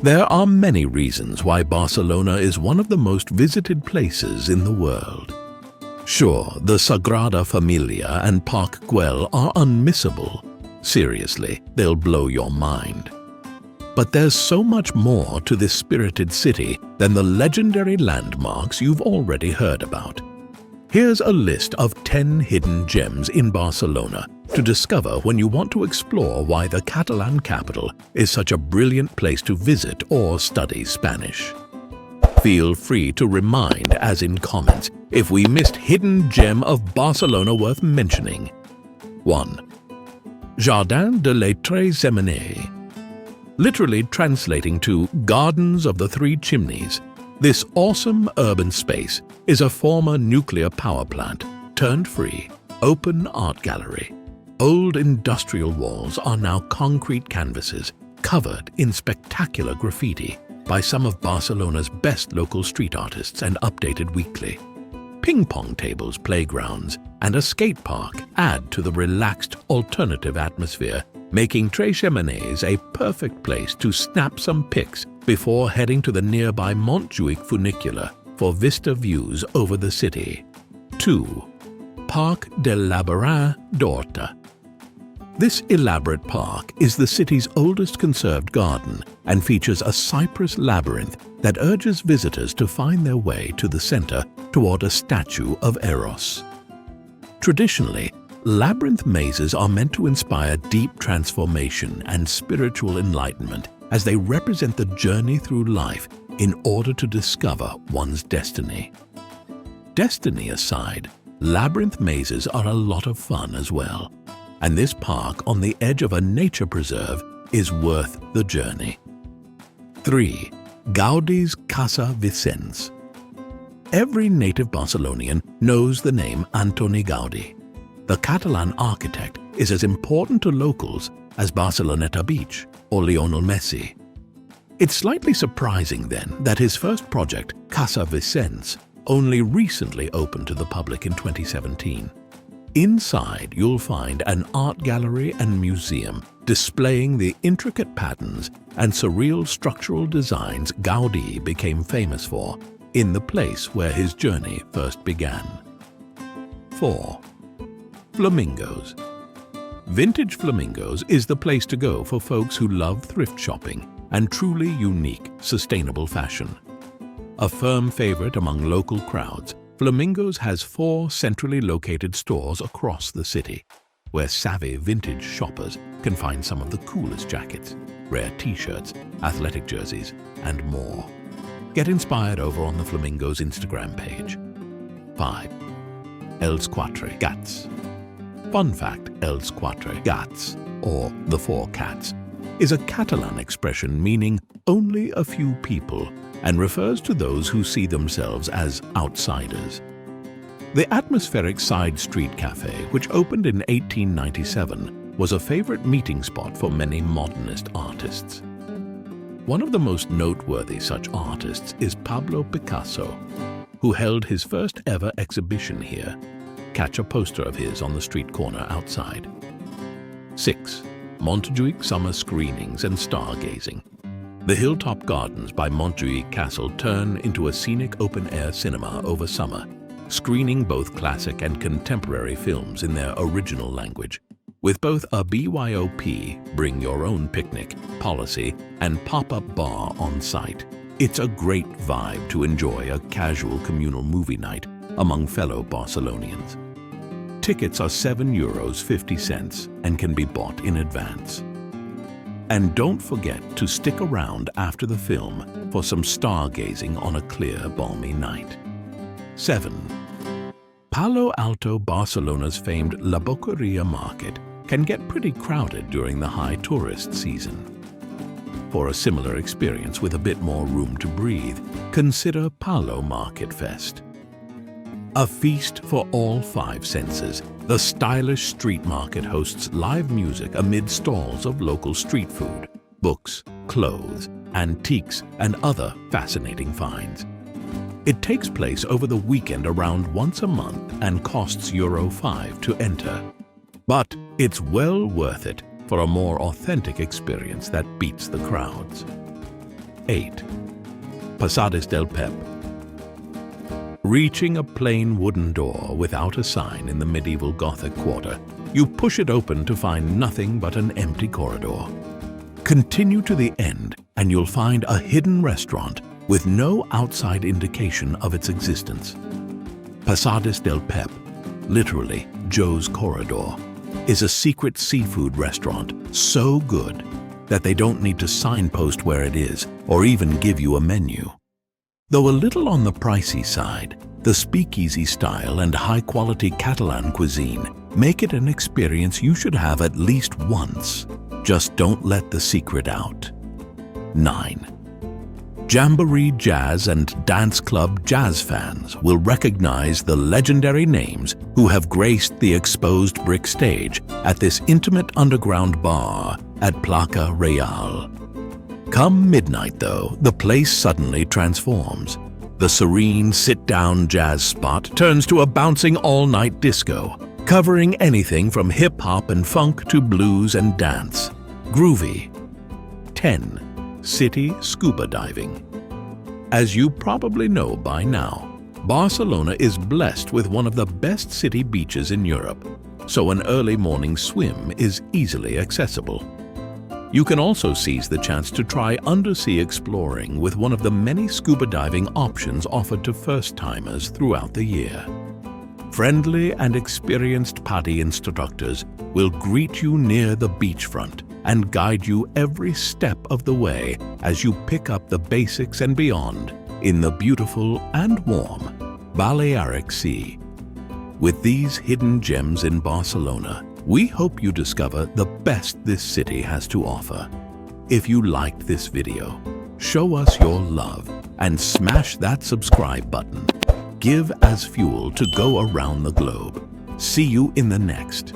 There are many reasons why Barcelona is one of the most visited places in the world. Sure, the Sagrada Familia and Park Güell are unmissable. Seriously, they'll blow your mind. But there's so much more to this spirited city than the legendary landmarks you've already heard about. Here's a list of 10 hidden gems in Barcelona to discover when you want to explore why the Catalan capital is such a brilliant place to visit or study Spanish. Feel free to remind, as in comments, if we missed hidden gem of Barcelona worth mentioning. 1. Jardin de les Tres Cheminées. Literally translating to Gardens of the Three Chimneys, this awesome urban space is a former nuclear power plant, turned free, open art gallery. Old industrial walls are now concrete canvases covered in spectacular graffiti by some of Barcelona's best local street artists and updated weekly. Ping pong tables, playgrounds, and a skate park add to the relaxed, alternative atmosphere, making Tres Cheminées a perfect place to snap some pics before heading to the nearby Montjuïc funicular for vista views over the city. 2. Parc del Labyrinth d'Horta. This elaborate park is the city's oldest conserved garden and features a cypress labyrinth that urges visitors to find their way to the center toward a statue of Eros. Traditionally, labyrinth mazes are meant to inspire deep transformation and spiritual enlightenment as they represent the journey through life in order to discover one's destiny. Destiny aside, labyrinth mazes are a lot of fun as well, and this park on the edge of a nature preserve is worth the journey. 3. Gaudi's Casa Vicens. Every native Barcelonian knows the name Antoni Gaudi. The Catalan architect is as important to locals as Barceloneta Beach or Lionel Messi. It's slightly surprising then that his first project, Casa Vicens, only recently opened to the public in 2017. Inside, you'll find an art gallery and museum displaying the intricate patterns and surreal structural designs Gaudi became famous for in the place where his journey first began. 4. Flamingos. Vintage Flamingos is the place to go for folks who love thrift shopping and truly unique, sustainable fashion. A firm favorite among local crowds, Flamingos has 4 centrally located stores across the city, where savvy vintage shoppers can find some of the coolest jackets, rare t-shirts, athletic jerseys, and more. Get inspired over on the Flamingos Instagram page. 5. Els Quatre Gats. Fun fact, Els Quatre Gats, or the 4 cats, is a Catalan expression meaning only a few people and refers to those who see themselves as outsiders. The atmospheric side street cafe, which opened in 1897, was a favorite meeting spot for many modernist artists. One of the most noteworthy such artists is Pablo Picasso, who held his first ever exhibition here. Catch a poster of his on the street corner outside. 6. Montjuïc summer screenings and stargazing. The Hilltop Gardens by Montjuïc Castle turn into a scenic open-air cinema over summer, screening both classic and contemporary films in their original language, with both a BYOP, bring your own picnic, policy, and pop-up bar on site. It's a great vibe to enjoy a casual communal movie night among fellow Barcelonians. Tickets are €7.50 and can be bought in advance. And don't forget to stick around after the film for some stargazing on a clear, balmy night. 7. Palo Alto, Barcelona's famed La Boqueria market can get pretty crowded during the high tourist season. For a similar experience with a bit more room to breathe, consider Palo Market Fest. A feast for all 5 senses, the stylish street market hosts live music amid stalls of local street food, books, clothes, antiques, and other fascinating finds. It takes place over the weekend around once a month and costs €5 to enter. But it's well worth it for a more authentic experience that beats the crowds. 8. Pasadas del Pep. Reaching a plain wooden door without a sign in the medieval Gothic quarter, you push it open to find nothing but an empty corridor. Continue to the end and you'll find a hidden restaurant with no outside indication of its existence. Pasadas del Pep, literally Joe's Corridor, is a secret seafood restaurant so good that they don't need to signpost where it is or even give you a menu. Though a little on the pricey side, the speakeasy style and high-quality Catalan cuisine make it an experience you should have at least once. Just don't let the secret out. 9. Jamboree Jazz and Dance Club jazz fans will recognize the legendary names who have graced the exposed brick stage at this intimate underground bar at Placa Real. Come midnight, though, the place suddenly transforms. The serene sit-down jazz spot turns to a bouncing all-night disco, covering anything from hip-hop and funk to blues and dance. Groovy. 10. City scuba diving. As you probably know by now, Barcelona is blessed with one of the best city beaches in Europe, so an early morning swim is easily accessible. You can also seize the chance to try undersea exploring with one of the many scuba diving options offered to first-timers throughout the year. Friendly and experienced PADI instructors will greet you near the beachfront and guide you every step of the way as you pick up the basics and beyond in the beautiful and warm Balearic Sea. With these hidden gems in Barcelona, we hope you discover the best this city has to offer. If you liked this video, show us your love and smash that subscribe button. Give as fuel to go around the globe. See you in the next.